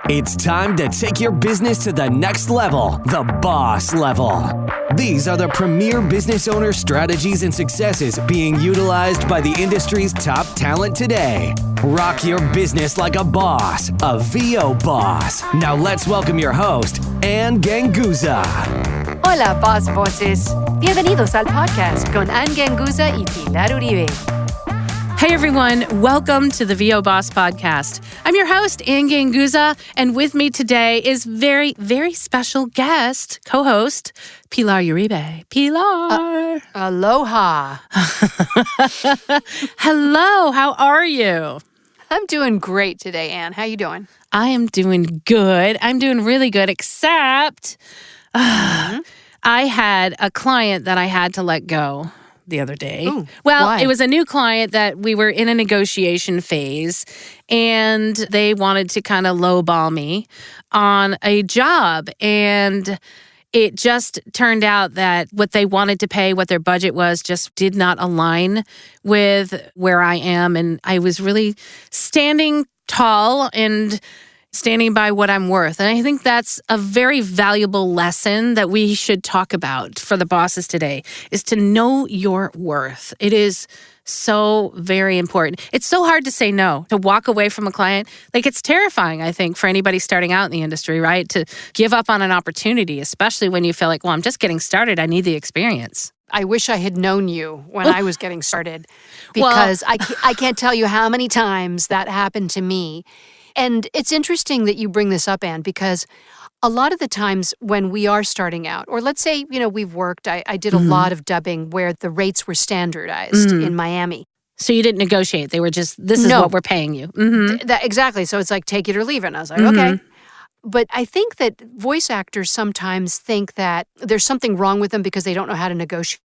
It's time to take your business to the next level, the boss level. These are the premier business owner strategies and successes being utilized by the industry's top talent today. Rock your business like a boss, a VO boss. Now let's welcome your host, Ann Ganguza. Hola, Boss Voces. Bienvenidos al podcast con Ann Ganguza y Pilar Uribe. Hey everyone, welcome to the VO Boss Podcast. I'm your host, Ann Ganguza, and with me today is very, very special guest, co-host, Pilar Uribe. Pilar! Aloha. Hello, how are you? I'm doing great today, Ann. How you doing? I am doing good. I'm doing really good, except I had a client that I had to let go the other day. Ooh, well, why? It was a new client that we were in a negotiation phase, and they wanted to kind of lowball me on a job. And it just turned out that what they wanted to pay, what their budget was, just did not align with where I am. And I was really standing tall and standing by what I'm worth. And I think that's a very valuable lesson that we should talk about for the bosses today, is to know your worth. It is so very important. It's so hard to say no, to walk away from a client. Like, it's terrifying, I think, for anybody starting out in the industry, right? To give up on an opportunity, especially when you feel like, well, I'm just getting started. I need the experience. I wish I had known you when I was getting started, because I can't tell you how many times that happened to me. And it's interesting that you bring this up, Ann, because a lot of the times when we are starting out, or let's say, we've worked, I did a lot of dubbing where the rates were standardized in Miami. So you didn't negotiate. They were just, this is what we're paying you. Mm-hmm. Exactly. So it's like, take it or leave it. And I was like, okay. But I think that voice actors sometimes think that there's something wrong with them because they don't know how to negotiate.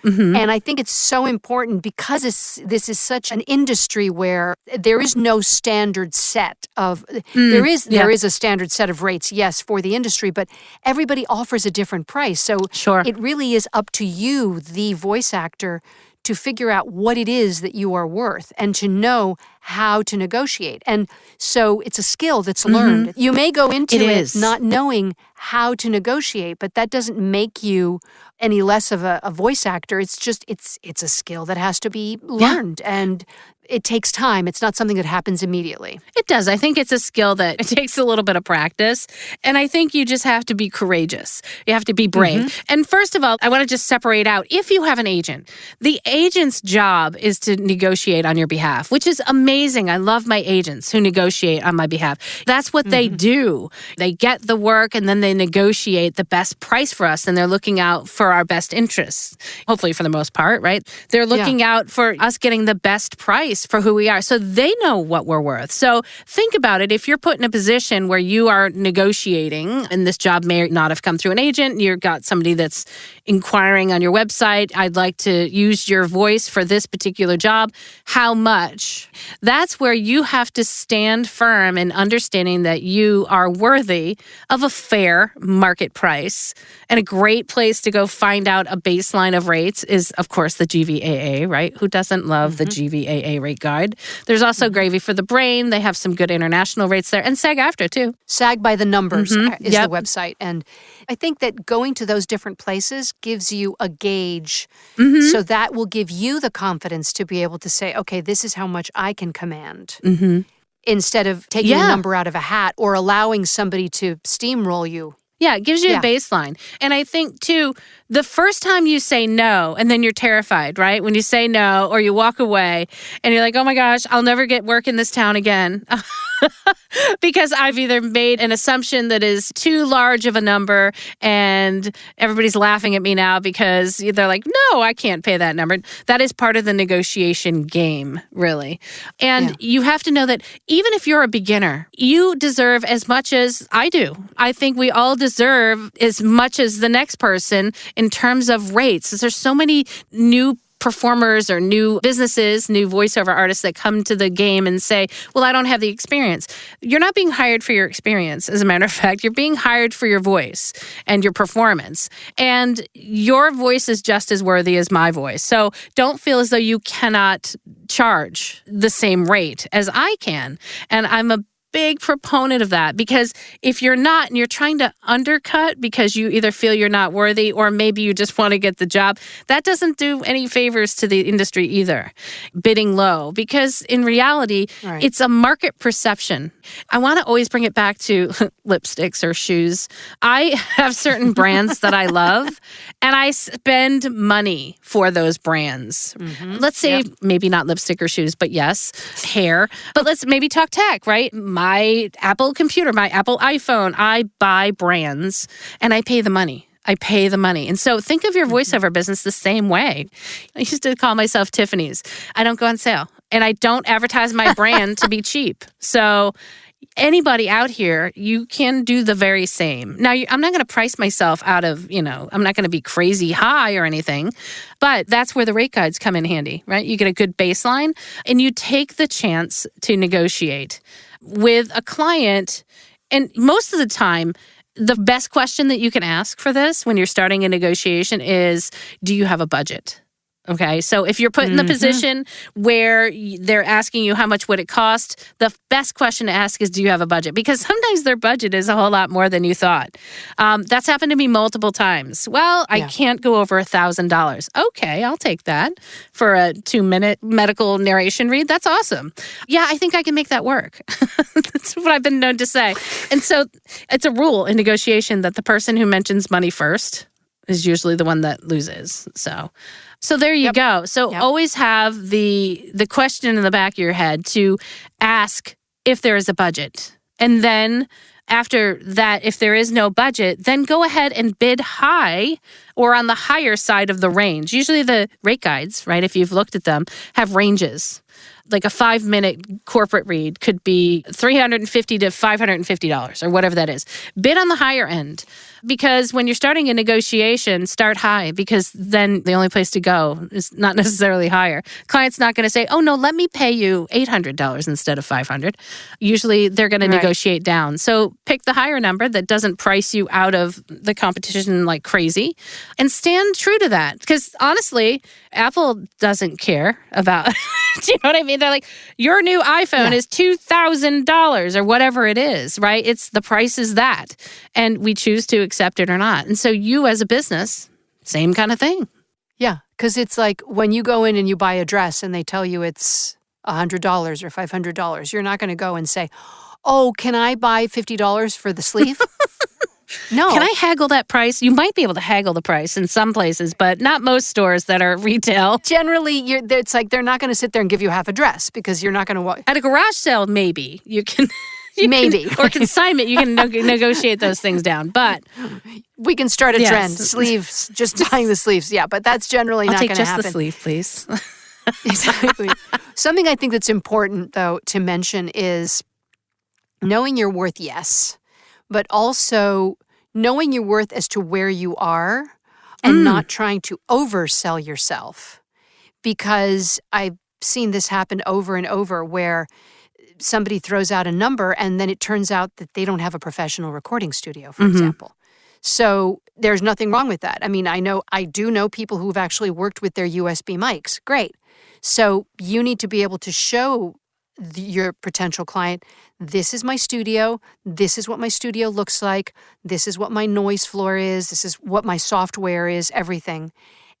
And I think it's so important because this is such an industry where there is no standard set of, there is a standard set of rates, yes, for the industry, but everybody offers a different price. So it really is up to you, the voice actor, to figure out what it is that you are worth and to know how to negotiate. And so it's a skill that's learned. You may go into it not knowing how to negotiate, but that doesn't make you any less of a voice actor. It's just, it's a skill that has to be learned. And it takes time. It's not something that happens immediately. It does. I think it's a skill that it takes a little bit of practice. And I think you just have to be courageous. You have to be brave. And first of all, I want to just separate out, if you have an agent, the agent's job is to negotiate on your behalf, which is amazing. I love my agents who negotiate on my behalf. That's what they do. They get the work and then they negotiate the best price for us, and they're looking out for our best interests, hopefully for the most part, right? They're looking out for us getting the best price for who we are. So they know what we're worth. So think about it. If you're put in a position where you are negotiating, and this job may not have come through an agent, you've got somebody that's inquiring on your website, I'd like to use your voice for this particular job. How much? That's where you have to stand firm in understanding that you are worthy of a fair market price. And a great place to go find out a baseline of rates is, of course, the GVAA, right? Who doesn't love the GVAA rate guide? There's also Gravy for the Brain. They have some good international rates there. And SAG-AFTRA, too. SAG by the Numbers is the website. And I think that going to those different places gives you a gauge. So that will give you the confidence to be able to say, okay, this is how much I can command. Instead of taking a number out of a hat or allowing somebody to steamroll you. Yeah, it gives you a baseline. And I think, too, the first time you say no, and then you're terrified, right? When you say no or you walk away and you're like, oh my gosh, I'll never get work in this town again. Because I've either made an assumption that is too large of a number and everybody's laughing at me now because they're like, no, I can't pay that number. That is part of the negotiation game, really. And you have to know that even if you're a beginner, you deserve as much as I do. I think we all deserve as much as the next person in terms of rates. There's so many new performers or new businesses, new voiceover artists that come to the game and say, well, I don't have the experience. You're not being hired for your experience. As a matter of fact, you're being hired for your voice and your performance. And your voice is just as worthy as my voice. So don't feel as though you cannot charge the same rate as I can. And I'm a big proponent of that, because if you're not and you're trying to undercut because you either feel you're not worthy or maybe you just want to get the job, that doesn't do any favors to the industry either, bidding low, because in reality, it's a market perception. I want to always bring it back to lipsticks or shoes. I have certain brands that I love, and I spend money for those brands. Let's say maybe not lipstick or shoes, but yes, hair. But let's maybe talk tech, right? My Apple computer, my Apple iPhone, I buy brands and I pay the money. And so think of your voiceover business the same way. I used to call myself Tiffany's. I don't go on sale and I don't advertise my brand to be cheap. So anybody out here, you can do the very same. Now, I'm not going to price myself out of, I'm not going to be crazy high or anything, but that's where the rate guides come in handy, right? You get a good baseline and you take the chance to negotiate with a client. And most of the time, the best question that you can ask for this when you're starting a negotiation is, do you have a budget? Okay, so if you're put in the position where they're asking you how much would it cost, the best question to ask is, do you have a budget? Because sometimes their budget is a whole lot more than you thought. That's happened to me multiple times. Well, I can't go over $1,000. Okay, I'll take that for a 2-minute medical narration read. That's awesome. Yeah, I think I can make that work. That's what I've been known to say. And so it's a rule in negotiation that the person who mentions money first is usually the one that loses. So there you go. So always have the question in the back of your head to ask if there is a budget. And then after that, if there is no budget, then go ahead and bid high or on the higher side of the range. Usually the rate guides, right, if you've looked at them, have ranges. Like a 5-minute corporate read could be $350 to $550 or whatever that is. Bid on the higher end, because when you're starting a negotiation, start high, because then the only place to go is not necessarily higher. Client's not going to say, oh no, let me pay you $800 instead of $500. Usually they're going to negotiate down. So pick the higher number that doesn't price you out of the competition like crazy and stand true to that. Because honestly, Apple doesn't care about, do you know what I mean? They're like, your new iPhone is $2,000 or whatever it is, right? It's the price is that. And we choose to accept it or not. And so you as a business, same kind of thing. Yeah, because it's like when you go in and you buy a dress and they tell you it's $100 or $500, you're not going to go and say, oh, can I buy $50 for the sleeve? No. Can I haggle that price? You might be able to haggle the price in some places, but not most stores that are retail. Generally, it's like they're not going to sit there and give you half a dress because you're not going to... At a garage sale, maybe. You can... or consignment, you can negotiate those things down. But we can start a trend. Sleeves, just buying the sleeves. Yeah, but that's generally not going to happen. I'll take just the sleeve, please. Exactly. Something I think that's important, though, to mention is knowing your worth, yes, but also knowing your worth as to where you are and not trying to oversell yourself. Because I've seen this happen over and over where somebody throws out a number and then it turns out that they don't have a professional recording studio, for example. So there's nothing wrong with that. I mean, I do know people who've actually worked with their USB mics. Great. So you need to be able to show your potential client, this is my studio, this is what my studio looks like, this is what my noise floor is, this is what my software is, everything.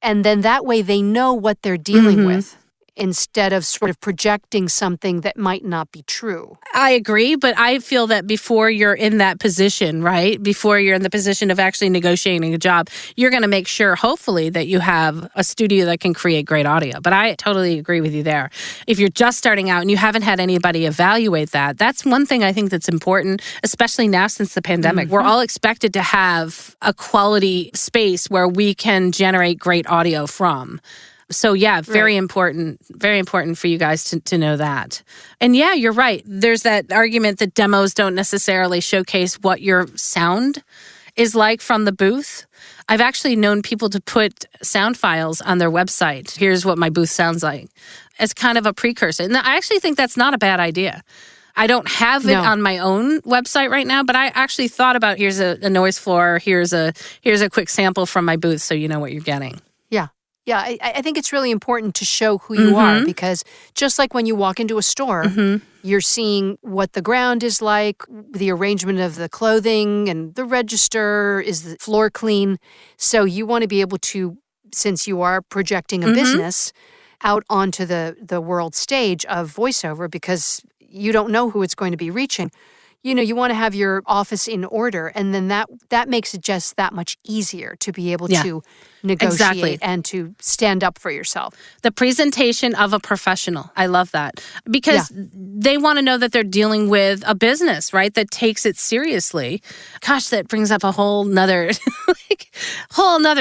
And then that way they know what they're dealing with, instead of sort of projecting something that might not be true. I agree, but I feel that before you're in that position, right? Before you're in the position of actually negotiating a job, you're going to make sure, hopefully, that you have a studio that can create great audio. But I totally agree with you there. If you're just starting out and you haven't had anybody evaluate that, that's one thing I think that's important, especially now since the pandemic. We're all expected to have a quality space where we can generate great audio from. So yeah, very important for you guys to know that. And yeah, you're right. There's that argument that demos don't necessarily showcase what your sound is like from the booth. I've actually known people to put sound files on their website. Here's what my booth sounds like, as kind of a precursor. And I actually think that's not a bad idea. I don't have it on my own website right now, but I actually thought about, here's a noise floor, here's a quick sample from my booth so you know what you're getting. Yeah, I think it's really important to show who you are, because just like when you walk into a store, You're seeing what the ground is like, the arrangement of the clothing and the register, is the floor clean. So you want to be able to, since you are projecting a business out onto the world stage of voiceover, because you don't know who it's going to be reaching. You want to have your office in order, and then that makes it just that much easier to be able to negotiate and to stand up for yourself. The presentation of a professional. I love that. Because they want to know that they're dealing with a business, right, that takes it seriously. Gosh, that brings up a whole nother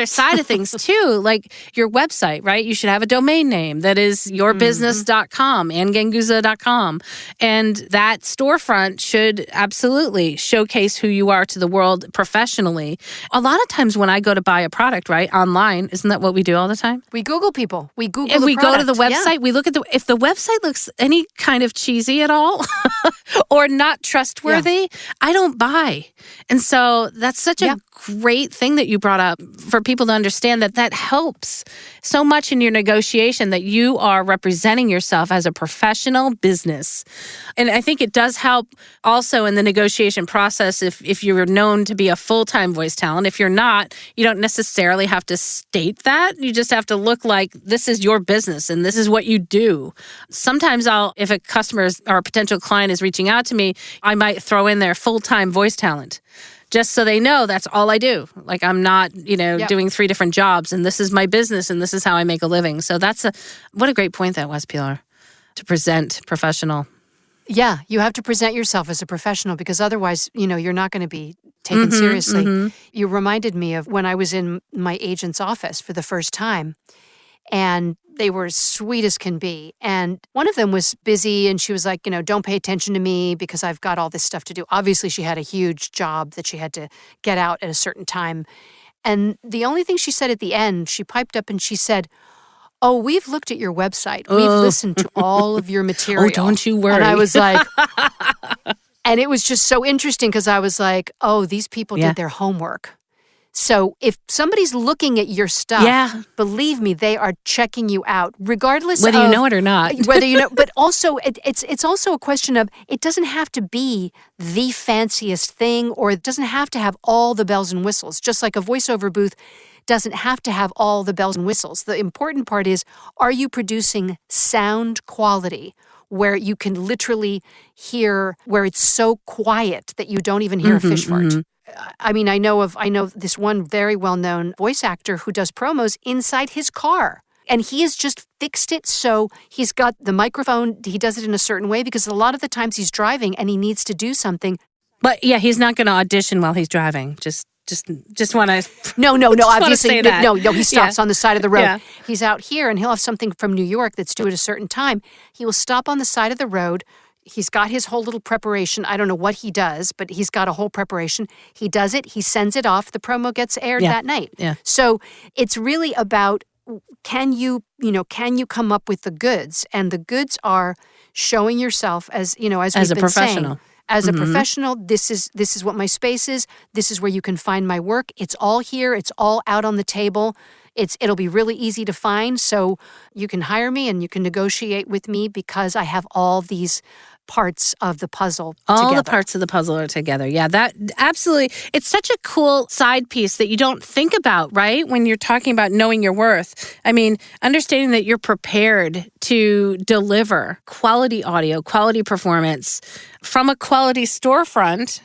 side of things too. Like your website, right? You should have a domain name that is yourbusiness.com, anganguza.com. And that storefront should absolutely showcase who you are to the world professionally. A lot of times when I go to buy a product, right, online, isn't that what we do all the time? We Google people. We Google and the we product. go to the website. We look at if the website looks any kind of cheesy at all or not trustworthy, I don't buy. And so that's such a great thing that you brought up for people to understand that helps so much in your negotiation, that you are representing yourself as a professional business. And I think it does help also in the negotiation process if you're known to be a full-time voice talent. If you're not, you don't necessarily have to state that. You just have to look like this is your business and this is what you do. Sometimes if a customer or a potential client is reaching out to me, I might throw in their full-time voice talent, just so they know that's all I do. Like I'm not, doing 3 different jobs, and this is my business and this is how I make a living. So what a great point that was, Pilar, to present professional. Yeah, you have to present yourself as a professional, because otherwise, you're not going to be taken seriously. You reminded me of when I was in my agent's office for the first time, and they were as sweet as can be. And one of them was busy, and she was like, don't pay attention to me because I've got all this stuff to do. Obviously, she had a huge job that she had to get out at a certain time. And the only thing she said at the end, she piped up and she said, "Oh, we've looked at your website. We've listened to all of your material." Oh, don't you worry. And I was like, and it was just so interesting, because I was like, oh, these people did their homework. So if somebody's looking at your stuff, believe me, they are checking you out, regardless whether of you know it or not. Whether you know, but also it's also a question of, it doesn't have to be the fanciest thing, or it doesn't have to have all the bells and whistles. Just like a voiceover booth doesn't have to have all the bells and whistles. The important part is, are you producing sound quality where you can literally hear, where it's so quiet that you don't even hear a fish fart? I mean, I know this one very well-known voice actor who does promos inside his car. And he has just fixed it so he's got the microphone, he does it in a certain way, because a lot of the times he's driving and he needs to do something. But yeah, he's not going to audition while he's driving. Just want to... No, obviously. No, he stops on the side of the road. Yeah. He's out here and he'll have something from New York that's due at a certain time. He will stop on the side of the road. He's got his whole little preparation. I don't know what he does, but he's got a whole preparation. He does it. He sends it off. The promo gets aired that night. Yeah. So it's really about, can you come up with the goods? And the goods are showing yourself as we've been professional. Saying, as a professional, this is what my space is. This is where you can find my work. It's all here. It's all out on the table. It'll be really easy to find. So you can hire me and you can negotiate with me, because I have all these parts of the puzzle together. All the parts of the puzzle are together. Yeah, that absolutely. It's such a cool side piece that you don't think about, right? When you're talking about knowing your worth. I mean, understanding that you're prepared to deliver quality audio, quality performance from a quality storefront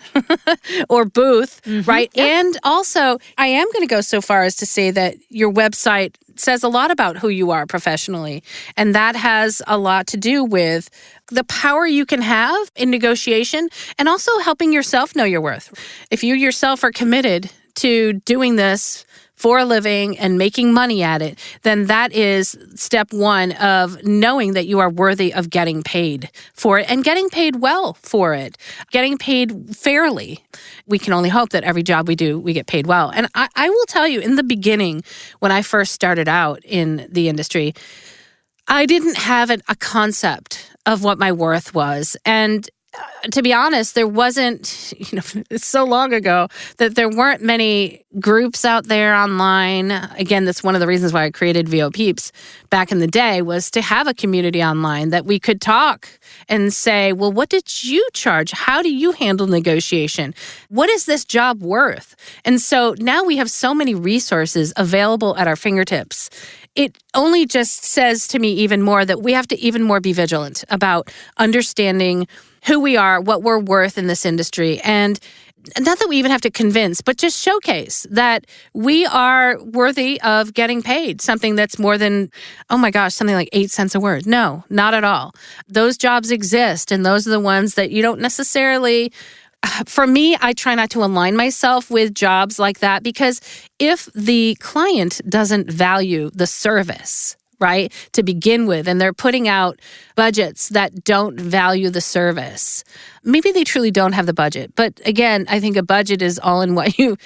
or booth, right? Yep. And also, I am going to go so far as to say that your website says a lot about who you are professionally. And that has a lot to do with the power you can have in negotiation, and also helping yourself know your worth. If you yourself are committed to doing this for a living and making money at it, then that is step one of knowing that you are worthy of getting paid for it, and getting paid well for it, getting paid fairly. We can only hope that every job we do, we get paid well. And I will tell you, in the beginning, when I first started out in the industry, I didn't have a concept of what my worth was. And to be honest, there wasn't, it's so long ago that there weren't many groups out there online. Again, that's one of the reasons why I created VO Peeps back in the day, was to have a community online that we could talk and say, well, what did you charge? How do you handle negotiation? What is this job worth? And so now we have so many resources available at our fingertips. It only just says to me even more that we have to even more be vigilant about understanding who we are, what we're worth in this industry. And not that we even have to convince, but just showcase that we are worthy of getting paid something that's more than, something like 8 cents a word. No, not at all. Those jobs exist, and those are the ones that you don't necessarily... For me, I try not to align myself with jobs like that, because if the client doesn't value the service, right, to begin with, and they're putting out budgets that don't value the service, maybe they truly don't have the budget. But again, I think a budget is all in what you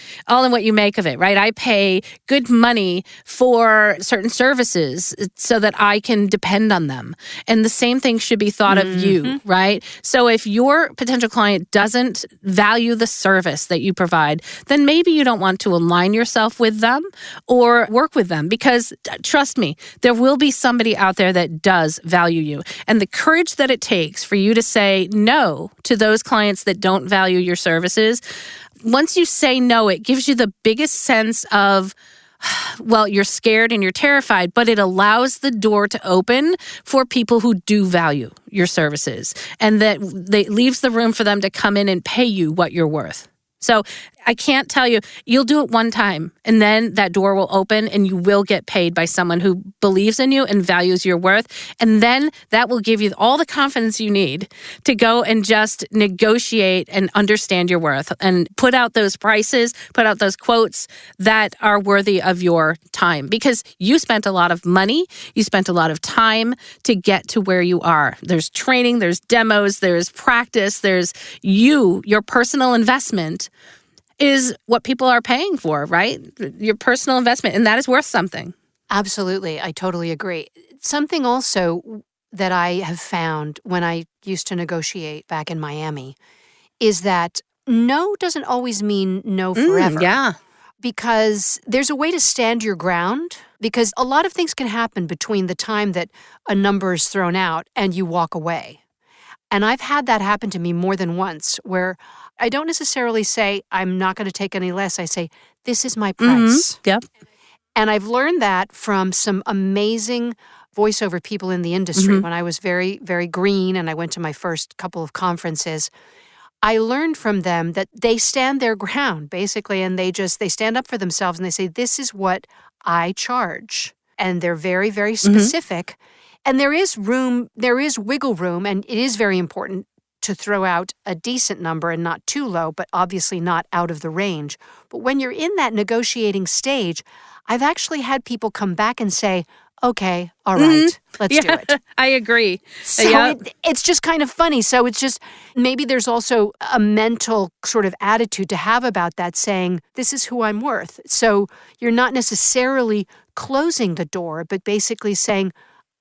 make of it, right? I pay good money for certain services so that I can depend on them. And the same thing should be thought of you, right? So if your potential client doesn't value the service that you provide, then maybe you don't want to align yourself with them or work with them, because trust me, there will be somebody out there that does value you. And the courage that it takes for you to say no to those clients that don't value your services, once you say no, it gives you the biggest sense of, well, you're scared and you're terrified, but it allows the door to open for people who do value your services, and that leaves the room for them to come in and pay you what you're worth. So I can't tell you, you'll do it one time and then that door will open and you will get paid by someone who believes in you and values your worth. And then that will give you all the confidence you need to go and just negotiate and understand your worth and put out those prices, put out those quotes that are worthy of your time, because you spent a lot of money, you spent a lot of time to get to where you are. There's training, there's demos, there's practice, there's your personal investment is what people are paying for, right? Your personal investment, and that is worth something. Absolutely. I totally agree. Something also that I have found when I used to negotiate back in Miami is that no doesn't always mean no forever. Yeah. Because there's a way to stand your ground, because a lot of things can happen between the time that a number is thrown out and you walk away. And I've had that happen to me more than once, where I don't necessarily say, I'm not going to take any less. I say, this is my price. Yep. And I've learned that from some amazing voiceover people in the industry. When I was very, very green and I went to my first couple of conferences, I learned from them that they stand their ground, basically, and they stand up for themselves and they say, this is what I charge. And they're very, very specific. And there is wiggle room, and it is very important to throw out a decent number and not too low, but obviously not out of the range. But when you're in that negotiating stage, I've actually had people come back and say, okay, all right, let's do it. I agree. So it's just kind of funny. So it's just, maybe there's also a mental sort of attitude to have about that, saying, this is who I'm worth. So you're not necessarily closing the door, but basically saying,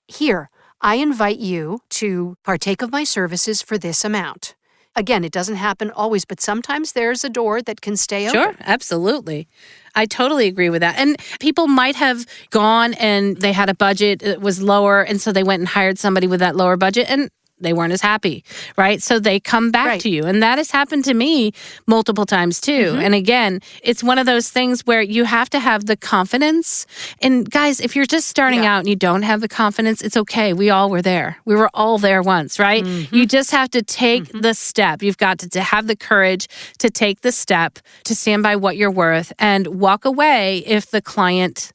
here, I invite you to partake of my services for this amount. Again, it doesn't happen always, but sometimes there's a door that can stay open. Sure, absolutely. I totally agree with that. And people might have gone and they had a budget that was lower, and so they went and hired somebody with that lower budget, and they weren't as happy, right? So they come back to you. And that has happened to me multiple times too. And again, it's one of those things where you have to have the confidence. And guys, if you're just starting out and you don't have the confidence, it's okay. We all were there. We were all there once, right? You just have to take the step. You've got to have the courage to take the step, to stand by what you're worth, and walk away if the client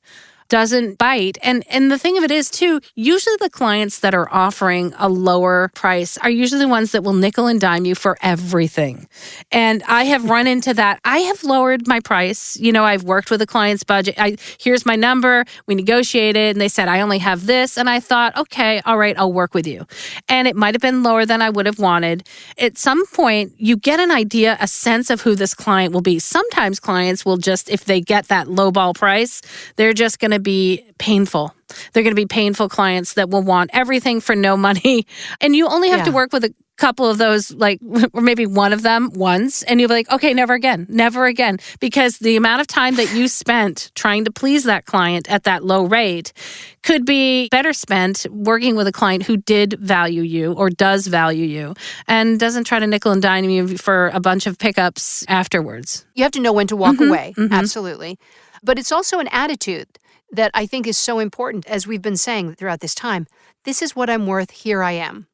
doesn't bite. And the thing of it is, too, usually the clients that are offering a lower price are usually the ones that will nickel and dime you for everything. And I have run into that. I have lowered my price. I've worked with a client's budget. Here's my number. We negotiated, and they said, I only have this. And I thought, okay, all right, I'll work with you. And it might have been lower than I would have wanted. At some point, you get an idea, a sense of who this client will be. Sometimes clients will just, if they get that lowball price, they're just going to be painful. They're going to be painful clients that will want everything for no money. And you only have to work with a couple of those, like, or maybe one of them once, and you'll be like, okay, never again, because the amount of time that you spent trying to please that client at that low rate could be better spent working with a client who did value you or does value you and doesn't try to nickel and dime you for a bunch of pickups afterwards. You have to know when to walk away. Absolutely. But it's also an attitude that I think is so important, as we've been saying throughout this time. This is what I'm worth. Here I am.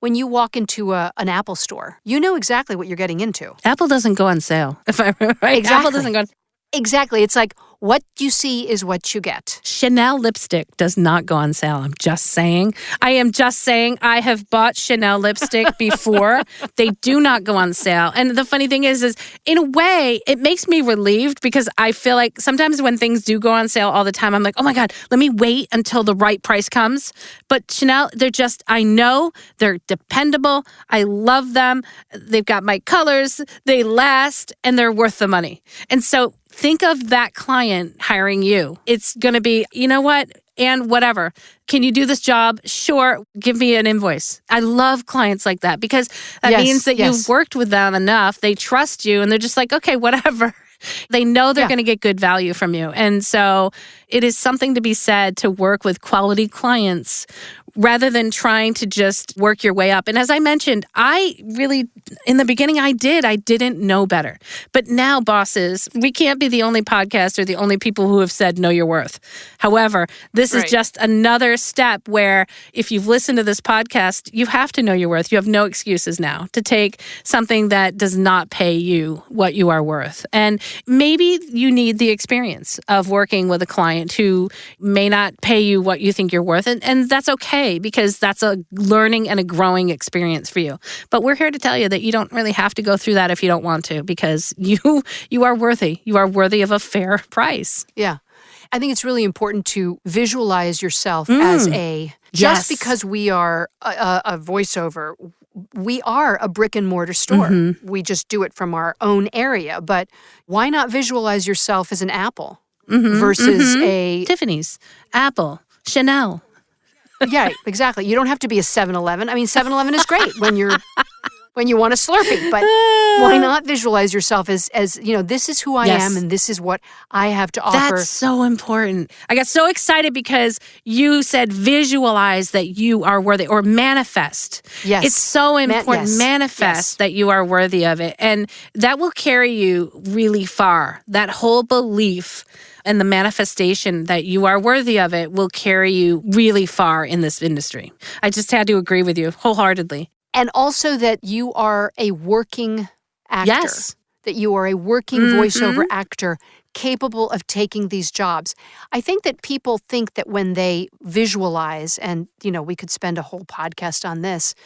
When you walk into an Apple store, you know exactly what you're getting into. Apple doesn't go on sale, if I remember right. Exactly. Apple doesn't go on. Exactly. It's like what you see is what you get. Chanel lipstick does not go on sale. I'm just saying. I am just saying I have bought Chanel lipstick before. They do not go on sale. And the funny thing is in a way, it makes me relieved because I feel like sometimes when things do go on sale all the time, I'm like, oh my God, let me wait until the right price comes. But Chanel, I know they're dependable. I love them. They've got my colors. They last and they're worth the money. And so think of that client hiring you. It's going to be, you know what? And whatever. Can you do this job? Sure. Give me an invoice. I love clients like that because that means that you've worked with them enough. They trust you and they're just like, okay, whatever. They know they're going to get good value from you. And so it is something to be said to work with quality clients rather than trying to just work your way up. And as I mentioned, in the beginning, I didn't know better. But now, bosses, we can't be the only podcast or the only people who have said, know your worth. However, this is just another step where if you've listened to this podcast, you have to know your worth. You have no excuses now to take something that does not pay you what you are worth. And maybe you need the experience of working with a client who may not pay you what you think you're worth. And that's okay, because that's a learning and a growing experience for you. But we're here to tell you that you don't really have to go through that if you don't want to, because you are worthy. You are worthy of a fair price. Yeah. I think it's really important to visualize yourself as just because we are a voiceover, we are a brick and mortar store. We just do it from our own area. But why not visualize yourself as an Apple versus a Tiffany's, Apple, Chanel. Yeah, exactly. You don't have to be a 7-Eleven. I mean, 7-Eleven is great when you want a Slurpee, but why not visualize yourself as this is who I am and this is what I have to offer. That's so important. I got so excited because you said visualize that you are worthy, or manifest. Yes. It's so important. Manifest that you are worthy of it. And that will carry you really far. That whole belief and the manifestation that you are worthy of it will carry you really far in this industry. I just had to agree with you wholeheartedly. And also that you are a working actor. Yes. That you are a working voiceover actor capable of taking these jobs. I think that people think that when they visualize, and, we could spend a whole podcast on this,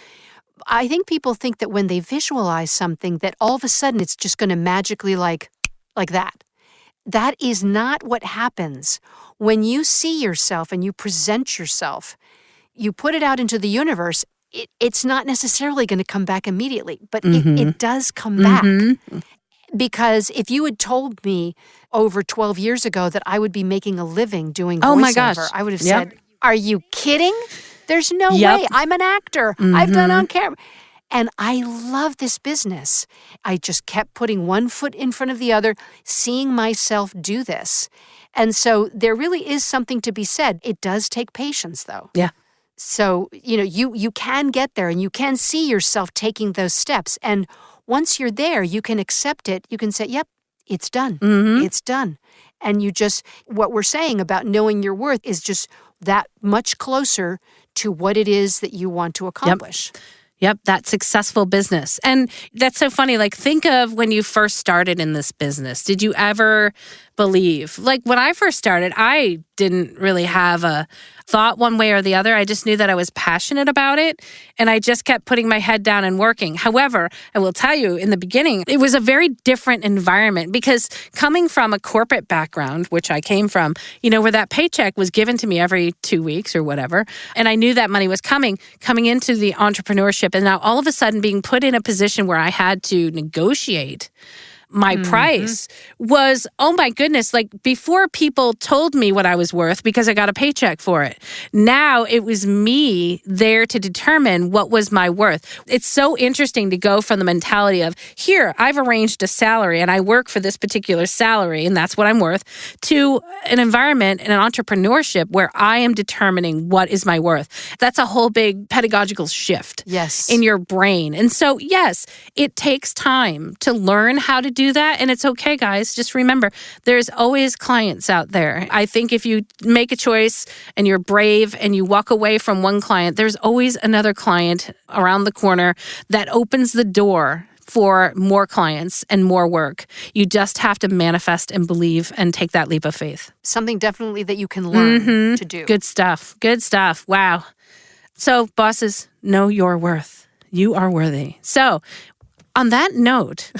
I think people think that when they visualize something that all of a sudden it's just going to magically like that. That is not what happens. When you see yourself and you present yourself, you put it out into the universe, it's not necessarily going to come back immediately, but it does come back. Because if you had told me over 12 years ago that I would be making a living doing voiceover, my gosh. I would have said, are you kidding? There's no way. I'm an actor. I've done on camera. And I love this business. I just kept putting one foot in front of the other, seeing myself do this. And so there really is something to be said. It does take patience, though. Yeah. So, you can get there and you can see yourself taking those steps. And once you're there, you can accept it. You can say, yep, it's done. It's done. And what we're saying about knowing your worth is just that much closer to what it is that you want to accomplish. Yep, that successful business. And that's so funny. Like, think of when you first started in this business. Did you ever believe? Like, when I first started, I didn't really have a thought one way or the other. I just knew that I was passionate about it, and I just kept putting my head down and working. However, I will tell you, in the beginning, it was a very different environment because coming from a corporate background, which I came from, where that paycheck was given to me every 2 weeks or whatever, and I knew that money was coming into the entrepreneurship, and now all of a sudden being put in a position where I had to negotiate my price was, oh my goodness, like before people told me what I was worth because I got a paycheck for it. Now it was me there to determine what was my worth. It's so interesting to go from the mentality of, here, I've arranged a salary and I work for this particular salary and that's what I'm worth, to an environment and an entrepreneurship where I am determining what is my worth. That's a whole big pedagogical shift in your brain. And so, yes, it takes time to learn how to do that. And it's okay, guys. Just remember, there's always clients out there. I think if you make a choice and you're brave and you walk away from one client, there's always another client around the corner that opens the door for more clients and more work. You just have to manifest and believe and take that leap of faith. Something definitely that you can learn to do. Good stuff. Good stuff. Wow. So, bosses, know your worth. You are worthy. So, on that note,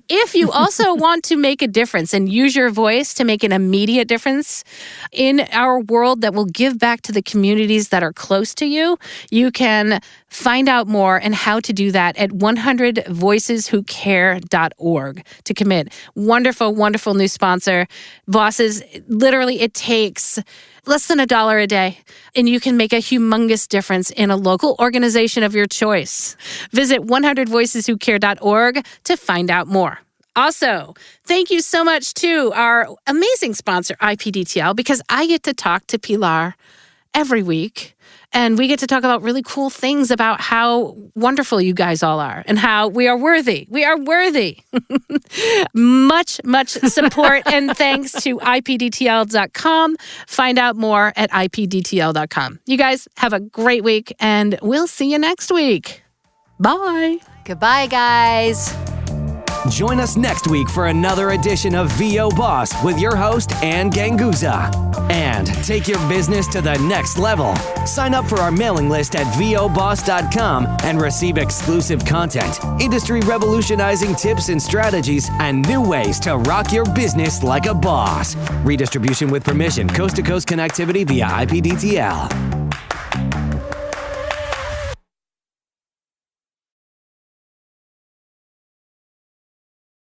if you also want to make a difference and use your voice to make an immediate difference in our world that will give back to the communities that are close to you, you can find out more and how to do that at 100voiceswhocare.org to commit. Wonderful, wonderful new sponsor. Bosses, literally it takes less than $1 a day, and you can make a humongous difference in a local organization of your choice. Visit 100voiceswhocare.org to find out more. Also, thank you so much to our amazing sponsor, IPDTL, because I get to talk to Pilar every week. And we get to talk about really cool things about how wonderful you guys all are and how we are worthy. We are worthy. Much, much support and thanks to IPDTL.com. Find out more at IPDTL.com. You guys have a great week, and we'll see you next week. Bye. Goodbye, guys. Join us next week for another edition of VO Boss with your host, Ann Ganguza. And take your business to the next level. Sign up for our mailing list at voboss.com and receive exclusive content, industry revolutionizing tips and strategies, and new ways to rock your business like a boss. Redistribution with permission, coast-to-coast connectivity via IPDTL.